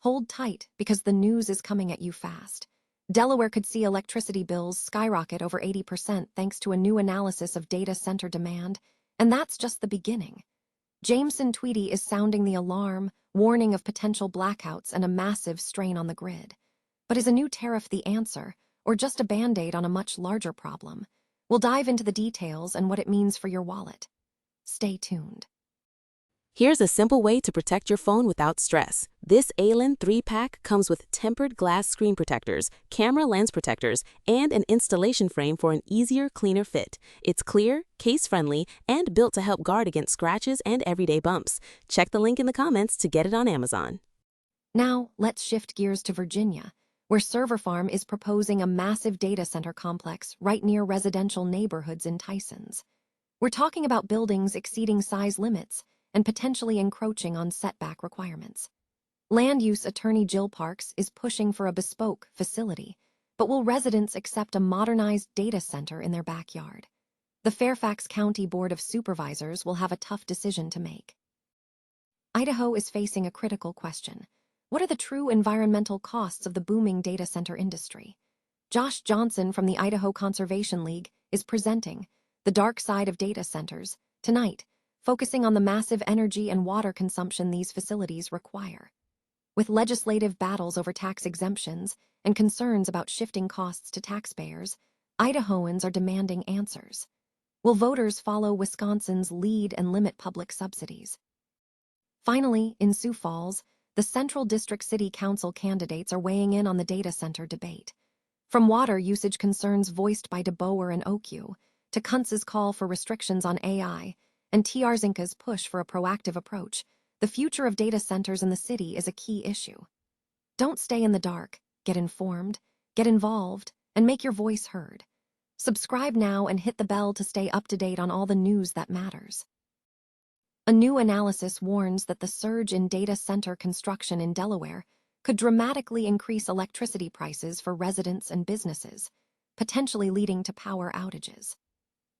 Hold tight, because the news is coming at you fast. Delaware could see electricity bills skyrocket over 80% thanks to a new analysis of data center demand, and that's just the beginning. Jameson Tweedy is sounding the alarm, warning of potential blackouts and a massive strain on the grid. But is a new tariff the answer, or just a band-aid on a much larger problem? We'll dive into the details and what it means for your wallet. Stay tuned. Here's a simple way to protect your phone without stress. This ALEN 3-pack comes with tempered glass screen protectors, camera lens protectors, and an installation frame for an easier, cleaner fit. It's clear, case-friendly, and built to help guard against scratches and everyday bumps. Check the link in the comments to get it on Amazon. Now, let's shift gears to Virginia, where Server Farm is proposing a massive data center complex right near residential neighborhoods in Tysons. We're talking about buildings exceeding size limits and potentially encroaching on setback requirements. Land use attorney Jill Parks is pushing for a bespoke facility, but will residents accept a modernized data center in their backyard? The Fairfax County Board of Supervisors will have a tough decision to make. Idaho is facing a critical question. What are the true environmental costs of the booming data center industry? Josh Johnson from the Idaho Conservation League is presenting The Dark Side of Data Centers tonight, focusing on the massive energy and water consumption these facilities require. With legislative battles over tax exemptions and concerns about shifting costs to taxpayers, Idahoans are demanding answers. Will voters follow Wisconsin's lead and limit public subsidies? Finally, in Sioux Falls, the Central District City Council candidates are weighing in on the data center debate. From water usage concerns voiced by DeBoer and Oku, to Kuntz's call for restrictions on AI, and Tyrons' push for a proactive approach, the future of data centers in the city is a key issue. Don't stay in the dark. Get informed, get involved, and make your voice heard. Subscribe now and hit the bell to stay up to date on all the news that matters. A new analysis warns that the surge in data center construction in Delaware could dramatically increase electricity prices for residents and businesses, potentially leading to power outages.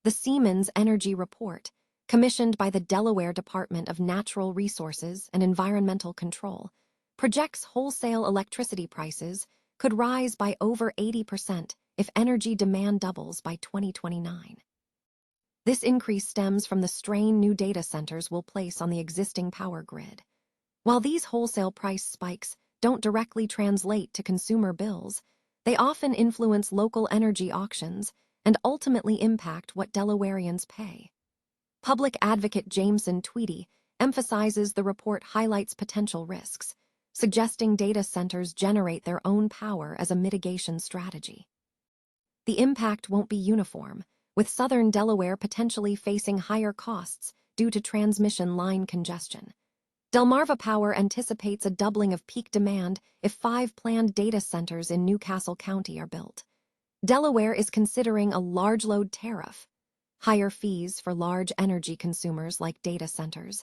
The Siemens Energy Report, commissioned by the Delaware Department of Natural Resources and Environmental Control, projects wholesale electricity prices could rise by over 80% if energy demand doubles by 2029. This increase stems from the strain new data centers will place on the existing power grid. While these wholesale price spikes don't directly translate to consumer bills, they often influence local energy auctions and ultimately impact what Delawareans pay. Public advocate Jameson Tweedy emphasizes the report highlights potential risks, suggesting data centers generate their own power as a mitigation strategy. The impact won't be uniform, with southern Delaware potentially facing higher costs due to transmission line congestion. Delmarva Power anticipates a doubling of peak demand if 5 planned data centers in Newcastle County are built. Delaware is considering a large load tariff, higher fees for large energy consumers like data centers,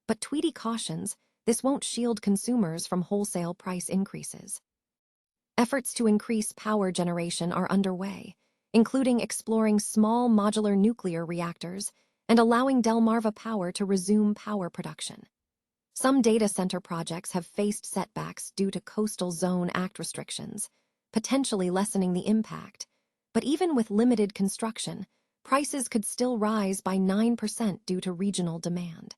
but Tweedy cautions this won't shield consumers from wholesale price increases. Efforts to increase power generation are underway, including exploring small modular nuclear reactors and allowing Delmarva Power to resume power production. Some data center projects have faced setbacks due to Coastal Zone Act restrictions, potentially lessening the impact, but even with limited construction, prices could still rise by 9% due to regional demand.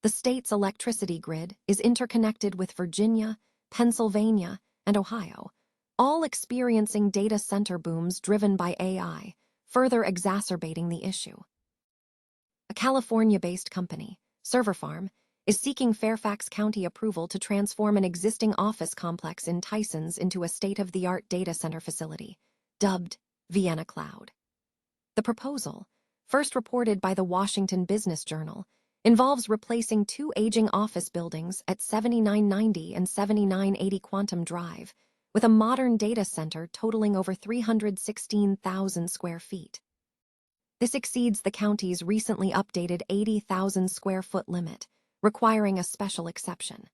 The state's electricity grid is interconnected with Virginia, Pennsylvania, and Ohio, all experiencing data center booms driven by AI, further exacerbating the issue. A California-based company, Server Farm, is seeking Fairfax County approval to transform an existing office complex in Tysons into a state-of-the-art data center facility, dubbed Vienna Cloud. The proposal, first reported by the Washington Business Journal, involves replacing 2 aging office buildings at 7990 and 7980 Quantum Drive with a modern data center totaling over 316,000 square feet. This exceeds the county's recently updated 80,000 square foot limit, requiring a special exception.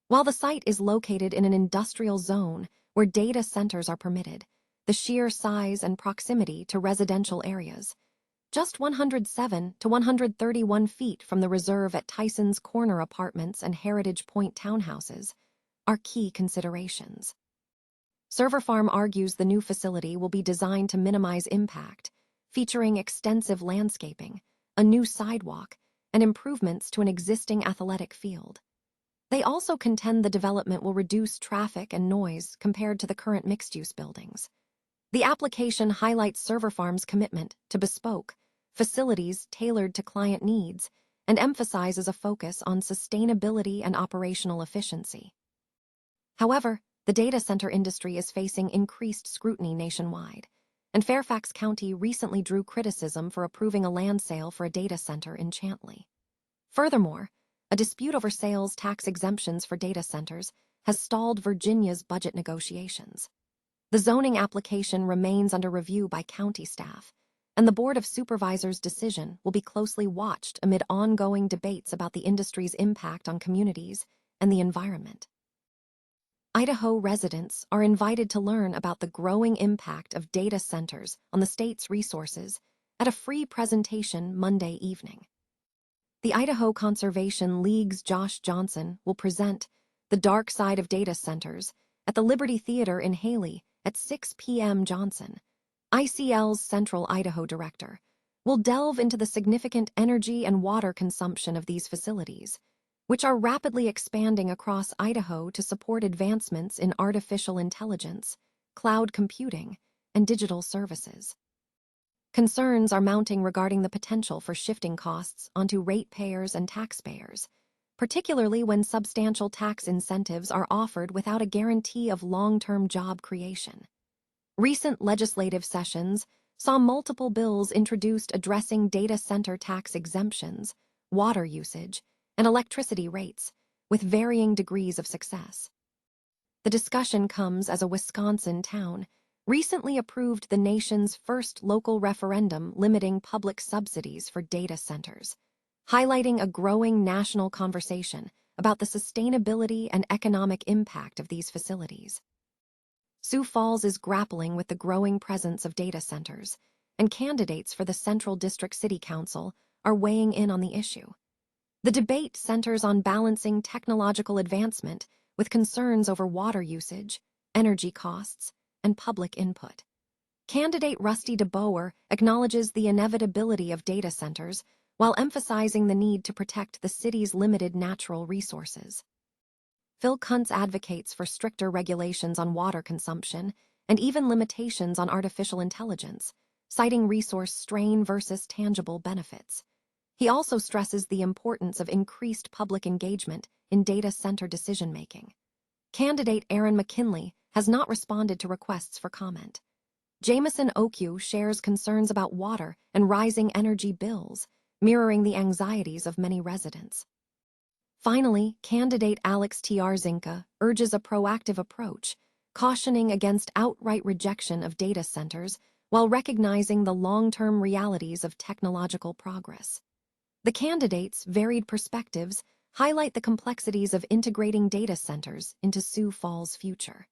While the site is located in an industrial zone where data centers are permitted, the sheer size and proximity to residential areas, just 107 to 131 feet from the reserve at Tysons Corner Apartments and Heritage Point townhouses, are key considerations. Server Farm argues the new facility will be designed to minimize impact, featuring extensive landscaping, a new sidewalk, and improvements to an existing athletic field. They also contend the development will reduce traffic and noise compared to the current mixed-use buildings. The application highlights Server Farm's commitment to bespoke facilities tailored to client needs and emphasizes a focus on sustainability and operational efficiency. However, the data center industry is facing increased scrutiny nationwide, and Fairfax County recently drew criticism for approving a land sale for a data center in Chantley. Furthermore, a dispute over sales tax exemptions for data centers has stalled Virginia's budget negotiations. The zoning application remains under review by county staff, and the Board of Supervisors' decision will be closely watched amid ongoing debates about the industry's impact on communities and the environment. Idaho residents are invited to learn about the growing impact of data centers on the state's resources at a free presentation Monday evening. The Idaho Conservation League's Josh Johnson will present The Dark Side of Data Centers at the Liberty Theater in Haley at 6 p.m. Johnson, ICL's Central Idaho director, will delve into the significant energy and water consumption of these facilities, which are rapidly expanding across Idaho to support advancements in artificial intelligence, cloud computing, and digital services. Concerns are mounting regarding the potential for shifting costs onto ratepayers and taxpayers, particularly when substantial tax incentives are offered without a guarantee of long-term job creation. Recent legislative sessions saw multiple bills introduced addressing data center tax exemptions, water usage, and electricity rates, with varying degrees of success. The discussion comes as a Wisconsin town recently approved the nation's first local referendum limiting public subsidies for data centers, highlighting a growing national conversation about the sustainability and economic impact of these facilities. Sioux Falls is grappling with the growing presence of data centers, and candidates for the Central District City Council are weighing in on the issue. The debate centers on balancing technological advancement with concerns over water usage, energy costs, and public input. Candidate Rusty DeBoer acknowledges the inevitability of data centers while emphasizing the need to protect the city's limited natural resources. Phil Kuntz advocates for stricter regulations on water consumption and even limitations on artificial intelligence, citing resource strain versus tangible benefits. He also stresses the importance of increased public engagement in data center decision-making. Candidate Aaron McKinley has not responded to requests for comment. Jameson Okue shares concerns about water and rising energy bills, mirroring the anxieties of many residents. Finally, candidate Alex Zinka urges a proactive approach, cautioning against outright rejection of data centers while recognizing the long-term realities of technological progress. The candidates' varied perspectives highlight the complexities of integrating data centers into Sioux Falls' future.